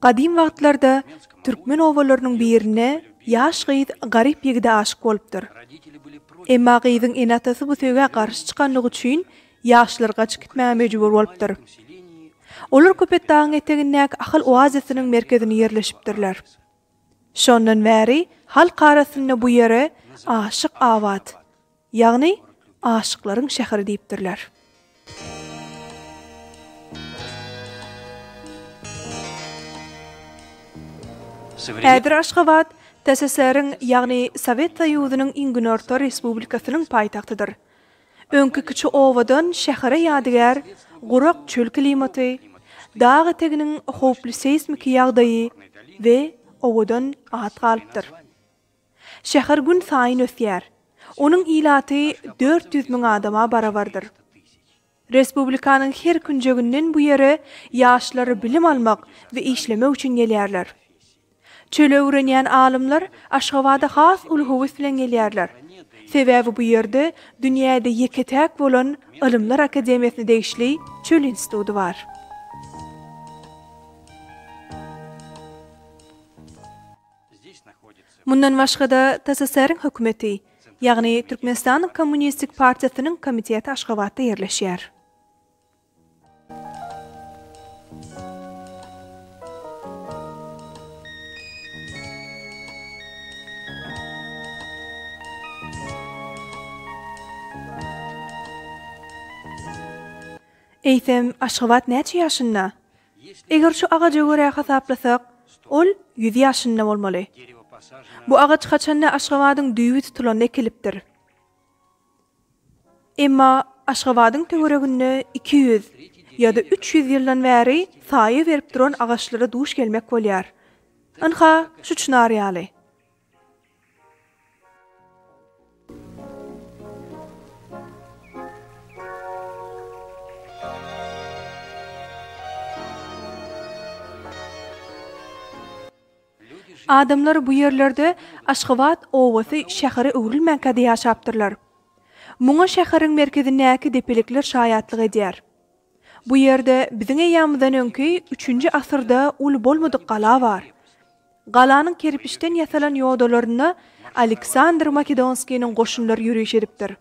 Qadim wagtlarda Türkmen ovalarının birine yaş gıyt garip yigide aşık bolupdyr. Emma gıydyň enatasy bu söýge garşy çykanlygy üçin yaşlarga çykyp gitmäge mejbur bolupdyr. Olar köpet dağın etegindäki ahal oazesiniň merkezine yerleşipdirler. Şondan bäri halk arasynda bu ýere Aşyk Abad, ýagny aşyklaryň şäheri diýipdirler. Häzir Aşgabat TSSR-iň ýagny Sowet Soýuzynyň Ingnortor Respublikasynyň paýtagtydyr. Öňkü kiçi owadan şähere ýadygar gurak çöl klimaty, dağ eteginiň howply seismik ýagdaýy we owadan at galypdyr. Şäher gün saýyn ösýär. Onuň ilaty 400 000 adama barabardyr. Respublikanyň her künjegünden bu ýere ýaşlary bilim almak we işlemek üçin gelýärler. Çöle öwrenýän alymlar Aşgabada has ulhowys bilen gelýärler. Sebäbi bu ýerde dünýäde ýeketäk bolan Ilymlar Akademiýasyna degişli çöl instituty bar. Mundan başga TSSR-iň hökümeti, ýagny Türkmenistan Kommunistik Partiýasynyň komiteti Aşgabatda ýerleşýär. Eýsem Aşgabat näçe ýaşynda? Eger şu agaja görä hasaplasak, ol 100 ýaşynda bolmaly. Bu agaç haçanda Aşgabatyň düýbi tutulanyna kelipdir. Emma Aşgabatyň töwereginde 200 ýa-da 300 ýyldan bäri saýy berip duran agaçlara duş gelmek bolýar. Anha şu çynar ýaly. Adamlar bu yerlerde Aşgabat owasy şäheri öwrülmänkede ýaşapdyrlar. Muňa şäheriň merkezindäki depelikler şaýatlyk edýär. Bu ýerde biziň eýamyzdan öňki 3-nji asyrda ul bolmadyk gala bar. Galanyň kerpiçden ýasalan ýodalaryna Aleksandr Makedonskiýanyň goşunlary ýürüş edipdir.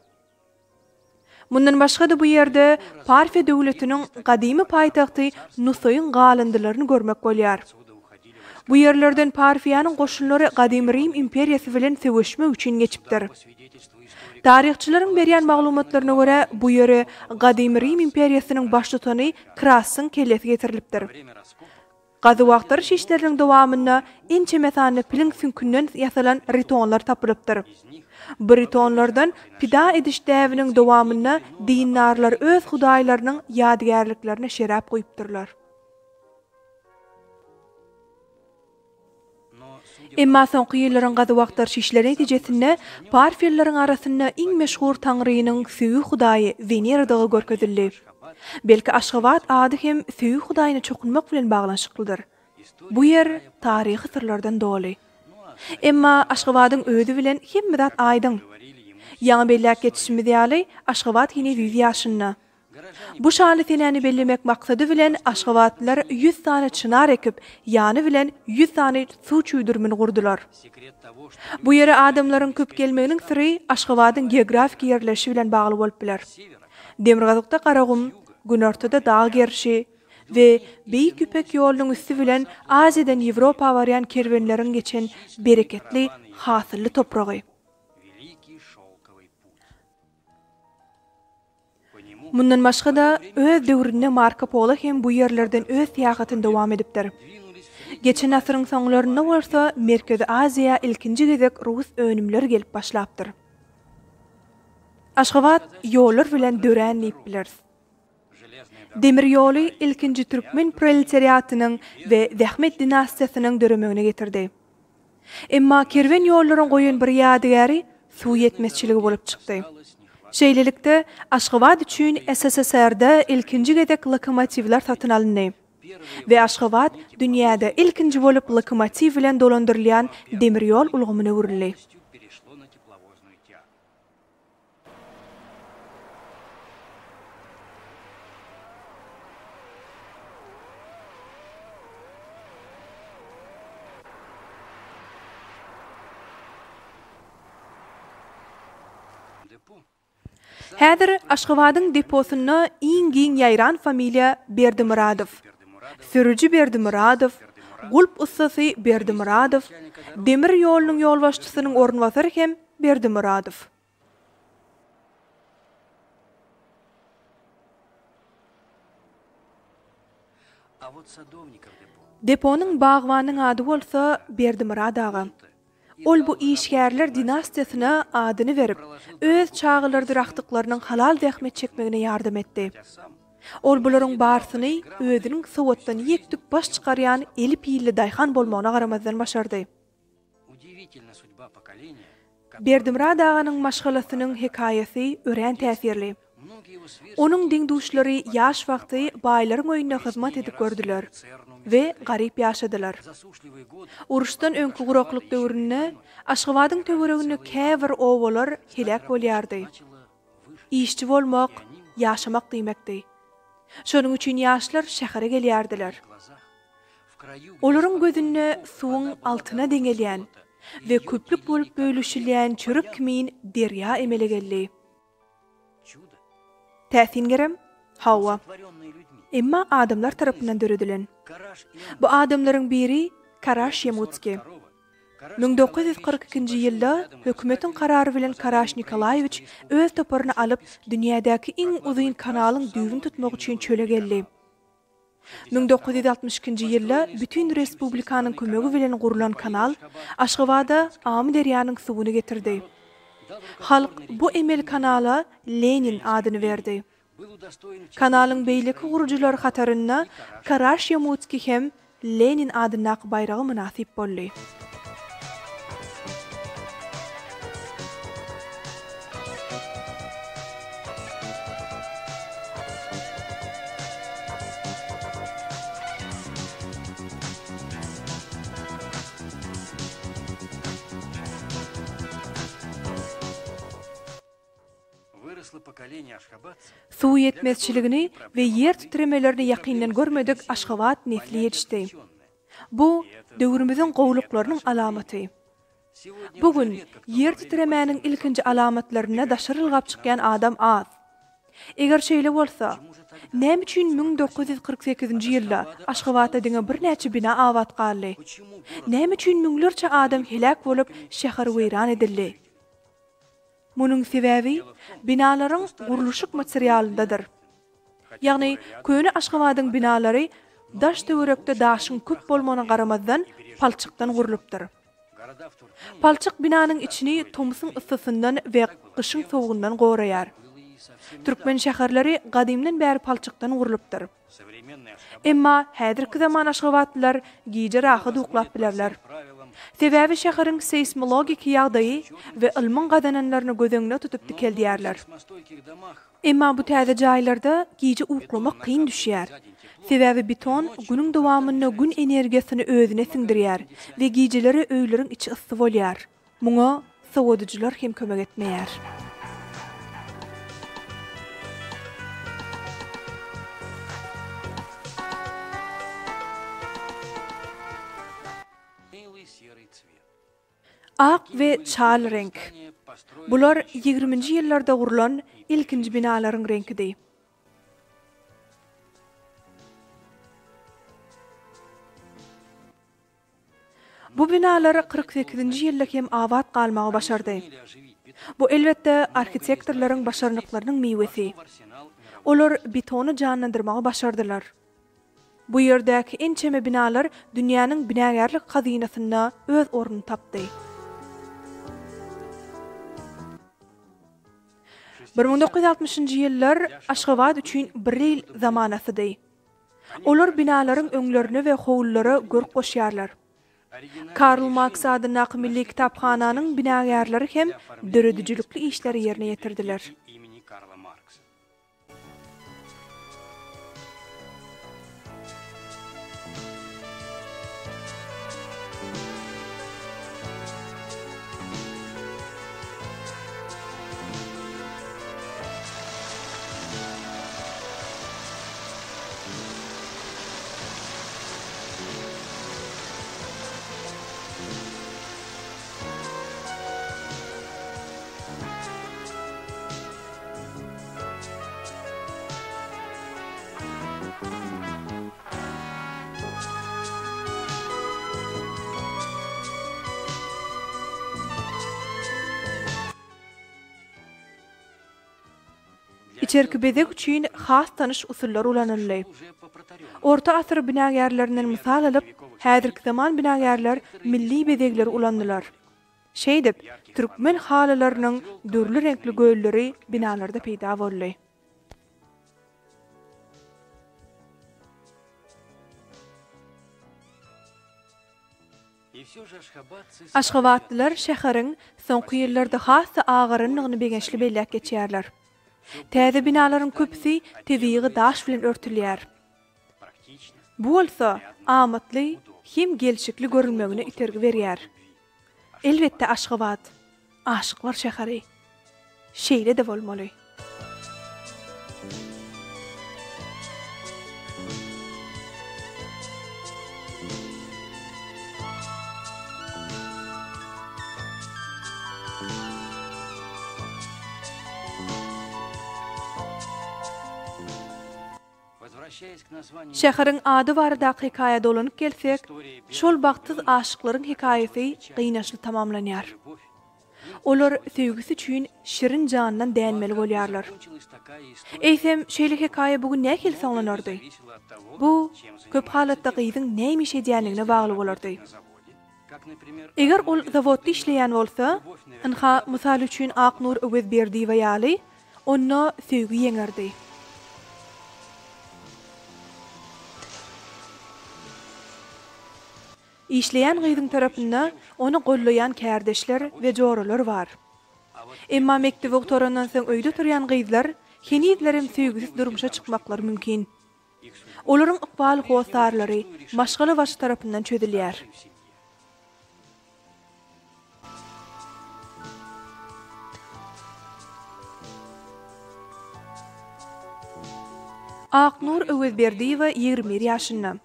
Mundan başga da bu ýerde Parfiýa döwletiniň gadymy paýtagty Nusaýyň galyndylaryny görmek bolýar. Bu yerlerden Parfiýanyň goşunlary Gadim Rim imperiýasy bilen söwüşmek üçin geçipdir. Taryhçylaryň berýän maglumatlaryna görä, bu ýere Gadim Rim imperiýasynyň başlytany Krasyň kelesi getirilipdir. Gazy wagtlar şişleriniň dowamynda ençe mesany pilin sünkünden ýasalan ritonlar tapylypdyr. Bu ritonlardan pida ediş däwiniň dowamynda dinarlar öz hudaýlarynyň ýadygärliklerine şerap goýupdyrlar. Emma soňky ýyllaryň gazy wagtlar şişleri netijesinde Parfiýallaryň arasynda iň meşhur taňrynyň süýü hudaýy Veneradygy görkezildi. Belki Aşgabat ady hem süýü hudaýyna çokunmak bilen baglanşyklydyr. Bu ýer taryhy sırlardan doly. Emma Aşgabatyň öýdi bilen hemme zat aýdyň. Ýaňy bellek geçişimiz ýaly Aşgabat hini 100 ýaşynda. Bu şaly senäni bellemek maksady bilen Aşgabatlylar 100 tane çınar ekip, ýany bilen 100 tane suw çüýdürmini gurdular. Bu ýere adamlaryň köp gelmeginiň syry Aşgabatyň geografik ýerleşi bilen bagly bolup biler. Demirgazykda Garagum, Günortada dağ gerşi we Beýik Ýüpek ýolunyň üstü bilen Aziýadan Ýewropa barýan kerwenleriň geçen bereketli, hasylly topragy. Mundan başga da öz döwründe Marco Polo hem bu ýerlerden öz seýahatyny dowam edipdir. Geçen asyryň soňlaryna bolsa Merkezi Aziýa ilkinji gezek Rus önümler gelip başlapdyr. Aşgabat ýollar bilen dören diýip bileriz. Demir ýoly ilkinji türkmen proletariatynyň we Zähmet dinastiýasynyň döremegine getirdi. Emma kerwen ýollaryň goýan bir ýadygary suw ýetmezçiligi bolup çykdy. Şeýlelikde Aşgabat üçin SSSR-da ilkinji gezek lokomotivler satyn alyndy. We Aşgabat dünýäde ilkinji bolup lokomotiv bilen dolandyrylýan demir ýol ulgamyna öwrüldi. Häzir Aşgabatyň deposyny iň giň ýaýran familiýa Berdimuradov, sürüji Berdimuradov, gulp ustasy Berdimuradov, demir ýolunyň ýolbaşçysynyň ornwasary hem Berdimuradov. Deponyň bagwanyň ady bolsa Berdimurad ağa. Ol bu işgärler dinastiýasyna adyny berip, öz çağılar dyraqdyklarynyň halal zähmet çekmegine ýardam etdi. Ol bularyň barsyny özüniň sowatdan ýekdük baş çykarýan elip ýylly daýhan bolmagyna garamazdan başardy. Berdimurad aganyň maşgalasynyň hekaýasy örän täsirli. Onun diňduşlary ýaş wagty baýlaryň öýünde hyzmat edip gördüler we garyp ýaşadylar. Uruşdan öňkü gurakluk döwründe Aşgabatyň töwereginde käbir owalar helak bolýardy. İşçi bolmak, ýaşamak diýmekdi. Şonuň üçin ýaşlar şähere gelýärdiler. Olaryň gözünde suwuň altyna deňelýän we köplük bolup bölüşilýän çörek kimin derýa emele geldi. Täsingerem Hawa. Emma adamlar tarapyndan döredilen. Bu adamlaryň biri Karash Yamutski. 1942-nji ýylda hökümetiň karary bilen Karash Nikolaýewich öz toparyny alyp dünýädäki iň uzun kanalyň düýbün tutmak üçin çöle geldi. 1962-nji ýylda bütün respublikanyň kömegi bilen gurulan kanal Aşgabada Amy derýanyň suwuny getirdi. Halk bu emel kanala Lenin adyny berdi. Kanalyň beýleki gurujulary hataryna Karash Yamutski hem Lenin adyna bayragy münasip boldy. Suw ýetmezçiligini we ýer titremelerini ýakyndan görmedik Aşgabat nesli ýetişdi. Bu döwrümizin gowluklarynyň alamaty. Bugün ýer titremäniň ilkinji alamatlaryna daşarylgap çykýan adam az. Eger şeýle bolsa, näme üçin 1948-nji ýylda Aşgabatda diňe bir näçe bina awat galdy? Näme üçin müňlerçe adam helak bolup şäher weýran edildi? Munyň sebäbi binalaryň guruluşyk materialyndadyr. Ýagny köni Aşgabatyň binalary daş töwerekde daşyň köp bolmagyna garamazdan palçykdan gurulupdyr. Palçyk binanyň içini tomsyň ıssysyndan we gyşyň soğugundan goraýar. Türkmen şäherleri gadymdan bäri palçykdan gurulupdyr. Emma häzirki zaman Aşgabatlylar giýje rahat uklap bilerler. Sebäbi şäheriň seismologik ýagdaýy we ilmiň gadananlaryny gözeňde tutup dikeldiýärler. Emma bu täze jaýlarda giýje uklamak kyn düşýär. Sebäbi beton günüň dowamynda gün energiýasyny özüne siňdirýär we giýjeleri öýleriň içi issy bolýar. Muňa sowadyjylar hem kömek etmeýär. Ak we çal renk. Bular 20-nji ýyllarda gurulan ilkinji binalaryň renkidi. Bu binalar 48-nji ýylda hem awat galmagy başardy. Bu elbetde arhitektorlaryň başarnyklarynyň meýwesi. Olar betony canlandyrmagy başardylar. Bu ýerdäki ençeme binalar dünýäniň binagärlik hazynasyna öz ornuny tapdy. 1960-njy ýyllar Aşgabat üçin bir ýyl zamanasydy. Olar binalaryň öňlerini we howlullary görüp goşýarlar. Karl Marx adyna Milli Kitaphananyň binagärleri hem döredijilikli işleri ýerine ýetirdiler. İçerki bezek üçin has tanış usullar ulanırly. Orta asır binagerlerinden misal alıp, häzirki zaman binagerler milli bezekleri ulandylar. Şeýdip, türkmen halalarynyň dürli renkli göýleri binalarda peýda boldy. Aşgabatlylar şäheriň soňky ýyllarda hasy agyrynlygyny beňeşli belläp geçýärler. Täze binalaryň köpüsi tebigy daş bilen örtülýär. Bu bolsa amatly hem gelşikli görünmegine itergi berýär. Elbetde Aşgabat, aşyklar şäheri. Şeýle de bolmaly. Şäheriň ady barada hikaýa dolanyp gelsek, şol bagtyz aşyklaryň hikaýasy gynançly tamamlanýar. Olar sevgisi üçin şirin jandan dänmeli bolýarlar. Eýsem, şeýle hikaýa bugün nähil soňlanardy? Bu, köp halatda gyzyň näme işedýänligine bagly bolardy. Eger ol zawodda işleýän bolsa, ynha mysal üçin Aknur Öwezberdiýewa ýaly, onda sevgi ýeňerdi. İşleyen gyzyň tarapynda onu gollayan kärdeşler we joralar bar. Emma mekdep oktorandan soň öýde turýan gyzlar henizlerim sevgisiz durmuşa çykmaklary mümkin. Olaryň ykbaly howsarlary maşgala baş tarapyndan çözülýär. Aknur Öwezberdiýewa 21 ýaşynda.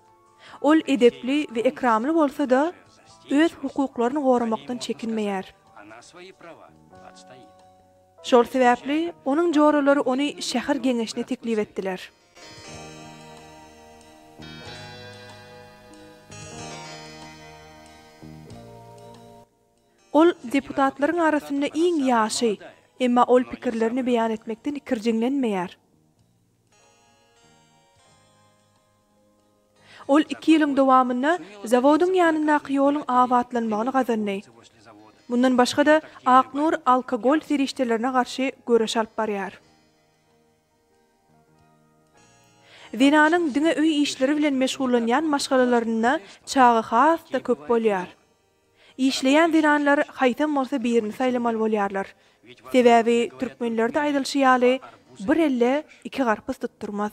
Ol edepli we ekramly bolsa-da, öz hukuklaryny goramakdan çekinmeýär. Şol sebäpli onuň joralary ony şäher geňeşine teklip etdiler. Ol deputatlaryň arasynda iň ýaşy, emma ol pikirlerini beýan etmekden ikirjinglenmeýär. Ol 2 ýylyň dowamynda zawodyň ýanyndaky ýoluň awatlanmagyny gazandy. Bundan başga da Aknur alkogol serişdelerine garşy göreş alyp barýar. Zinanyň diňe öý işleri bilen meşgullanýan maşgalalaryna çagy has da köp bolýar. İşleýän zinanlar haýtam bolsa birini saýlamaly bolýarlar. Sebäbi türkmenlerde aýdylşy bir elle iki garpys tutturmaz.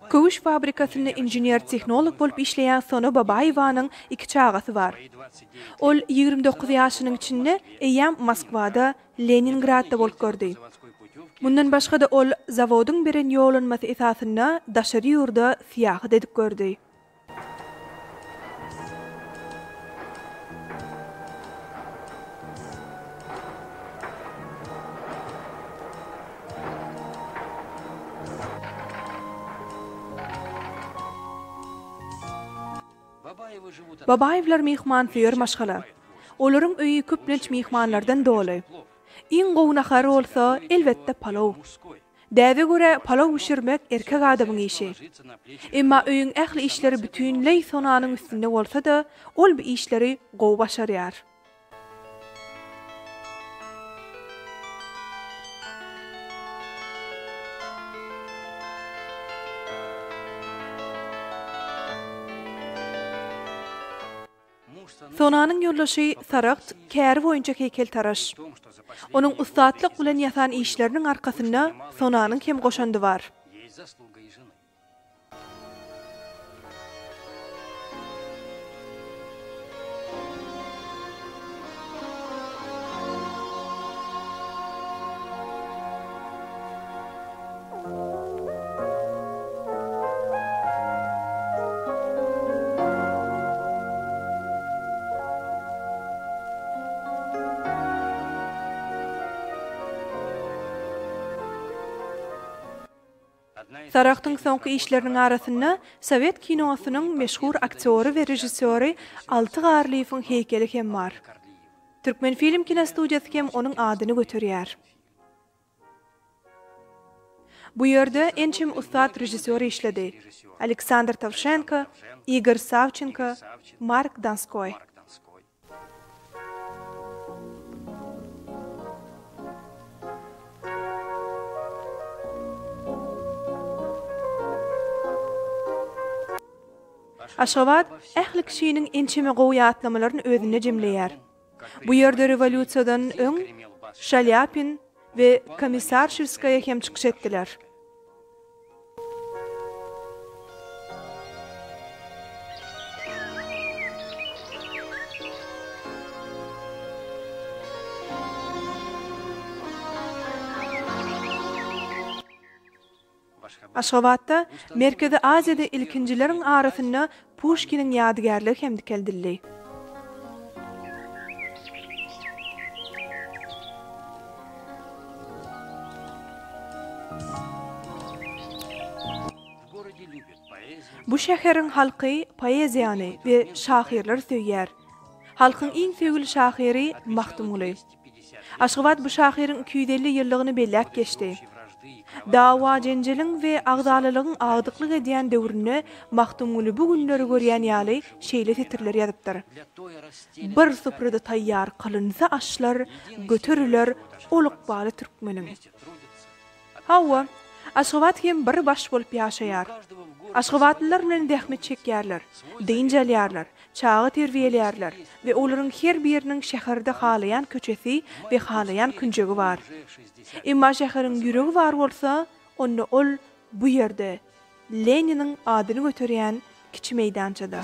Köwüş fabrikasynda inženýer-tehnolog bolup işleýän Sona Babaýewanyň 2 çagasy bar. Ol 29 ýaşynyň içinde eýýam Moskwada, Leningradda bolup gördi. Bundan başga da ol zawodyň birin ýolanmasy esasynda daşary ýurda siýahy edip gördi. Babaýewler mehmansyýar maşgala. Olaryň öýi köplenç mehmanlardan doly. Iň gownakary bolsa elbetde palaw. Däze göre palaw pişirmek erkek adamyň işi. Emma öýüň ähli işleri bütünlei sonanyň üstünde bolsa-da, ol bu işleri gowy başarýar. Sonanyň ýoldaşy Sarakt käri boýunça heýkeltaraş. Onuň ustatlyk bilen ýasan işleriniň arkasynda Sonanyň hem goşandy bar. Saraktın soňky işleriniň arasynda Sovet kinosynyň meşhur aktyory we rejissöri Alty Garliýewiň heykeli hem bar. Türkmen film kinostudiýasy hem onuň adyny göterýär. Bu ýerde ençim ustad rejissör işledi. Aleksandr Tavşenko, Igor Savchenko, Mark Donskoy. Aşgabat ähli kişiniň ençime gowy atlamalarını özüne jemleýär. Bu ýerde revolýusiýadan öň Şalyapin we Komissarşewskaýa hem çykyş etdiler. Aşgabatda Merkezi Aziýada ilkinjileriň arasynda Pushkiniň ýadygärligi hem dikeldildi. Bu şäheriň halky poeziýany we şahyrlar söýýär. Halkyň iň söýgüli şahyry Mahtumly. Aşgabat bu şahyryň 250 ýyllygyny bellep geçdi. Dawa jenjeliň we agdalylygyň agdyklyk edýän döwrüne Mahtumly bu günleri görýän ýaly şeýle titirler ýazypdyr. Bir supryda taýýar kılynsa aşlar götürüler olukbaly türkmeniň. Hawa, Aşgabat hem bir baş bolup ýaşaýar. Aşgabatlylar bilen dähmet çekýärler, deýinjelýärler, çağı terbiýelýärler we olaryň her biriniň şäherde halayan köçesi we halayan künjegi bar. Emma şäheriň ýüregi bar bolsa, onda ol bu ýerde Leniniň adyny göterýän kiçi meýdançada.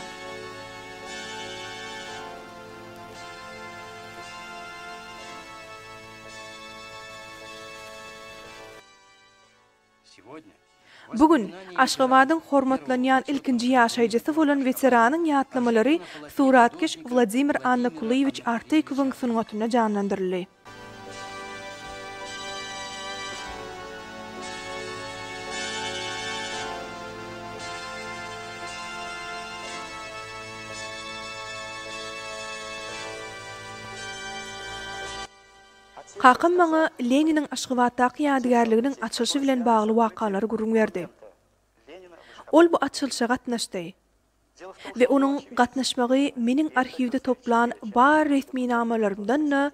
Bugün Aşgabatyň hormatlanýan ilkinji ýaşaýjysy bolan veteranyň ýatlamalary suratkeş Vladimir Annakuliýewich Artykowyň sunugatyna janlandyryldy. Hakym maňa Leniniň Aşgabatdaky ýadygärliginiň açylyşy bilen bagly wakalary gurrun berdi. Ol bu açylşa gatnaşdy. We onuň gatnaşmagy meniň arhiwde toplan bar resmi namalarymdan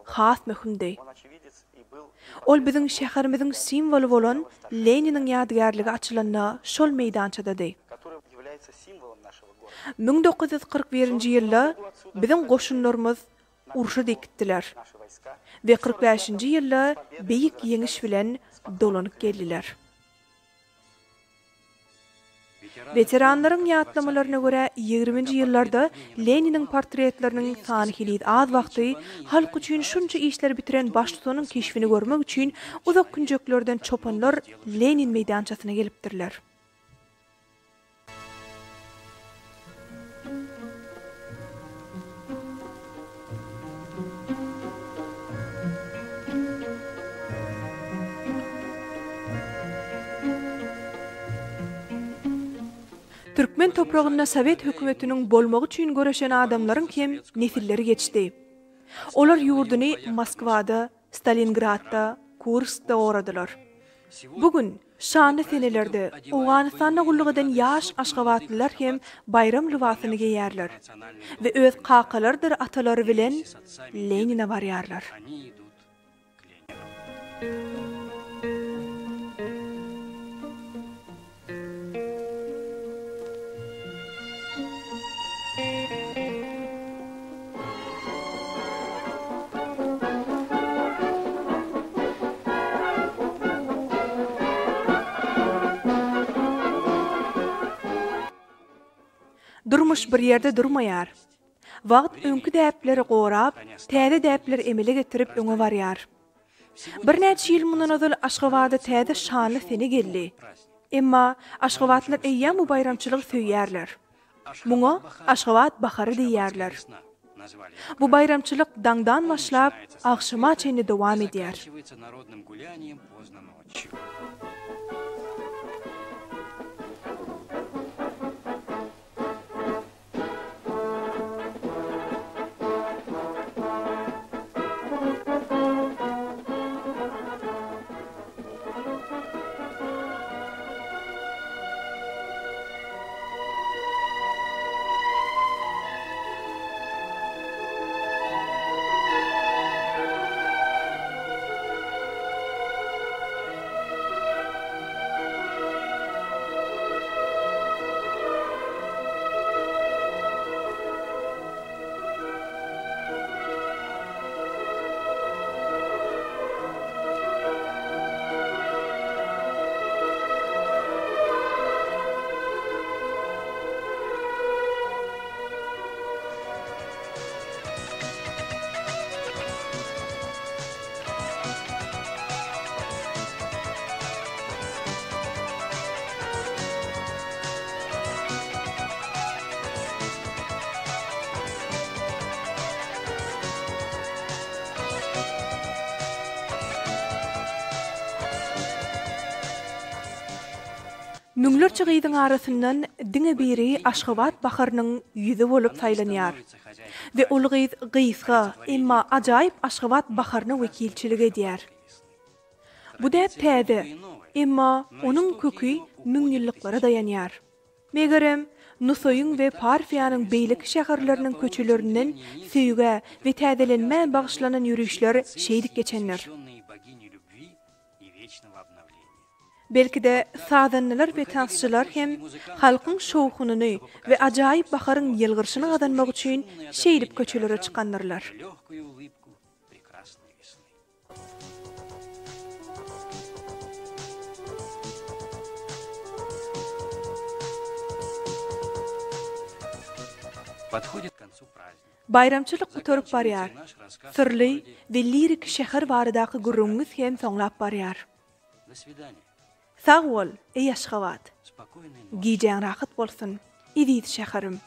has möhümdi. Ol biziň şäherimiziň simwolu bolan Leniniň ýadygärligi açylanda şol meýdançadady. 1941-nji ýylda biziň goşunlarymız uruşa dikitdiler. Ve 45-nji ýylda beýik ýeňiş bilen dolanyp geldiler. Veteranlaryň ýatlamalaryna görä 20-nji ýyllarda Leniniň portretleriniň sany hilit az wagty halk üçin şunça işler bitiren başlygynyň keşfini görmek üçin uzak künjeklerden çopanlar Lenin meýdançasyna gelipdirler. Türkmen toprağında Sovet hökümetiniň bolmagy üçin göreşen adamlaryň hem nesilleri geçdi. Olar ýurduny Moskwada, Stalingradda, Kurskda oradylar. Bugün şanly senelerde Awganystanda gulluk eden ýaş Aşgabatlylar hem bayram libasyny giýerler we öz kakalardyr atalary bilen Lenine barýarlar. Durmuş bir ýerde durmaýar. Wagt öňkü däpleri gorap, täze däpleri emele getirip öňe barýar. Bir näçe ýyl mundan öňe Aşgabatda täze şanly seni geldi. Emma Aşgabatlylar eýýän bu bayramçylygy söýýärler. Muňa Aşgabat bahary diýýärler. Bu bayramçylyk daňdan başlap agşama çeýin dowam edýär. Münglerçe gyýdyň arasyndan diňe biri Aşgabat baharının ýüzi bolup saýlanýar. We ol gyýz gysga, emma ajaýyp Aşgabat baharyna wekilçilik edýär. Bu da täze, emma onuň kökü müň ýyllyklara dayanýar. Megerem Nusoyun we Parfiýanyň beýlik şäherleriniň köçelerinden süýge we täzelenme bagyşlanan ýürüşler şeýdik geçenler. Belki de sazanlar we tansçylar hem halkyň şowkunyny we ajaýyp baharyň ýylgyrşyny gazanmak üçin şeýdip köçelere çykandyrlar. Bayramçylyk uturup barýar. Sirli we lirik şäher baradaky gurrumyz hem soňlap barýar. Sag bol, ey Aşgabat. Giýjäň rahat bolsun, iziz şäherim.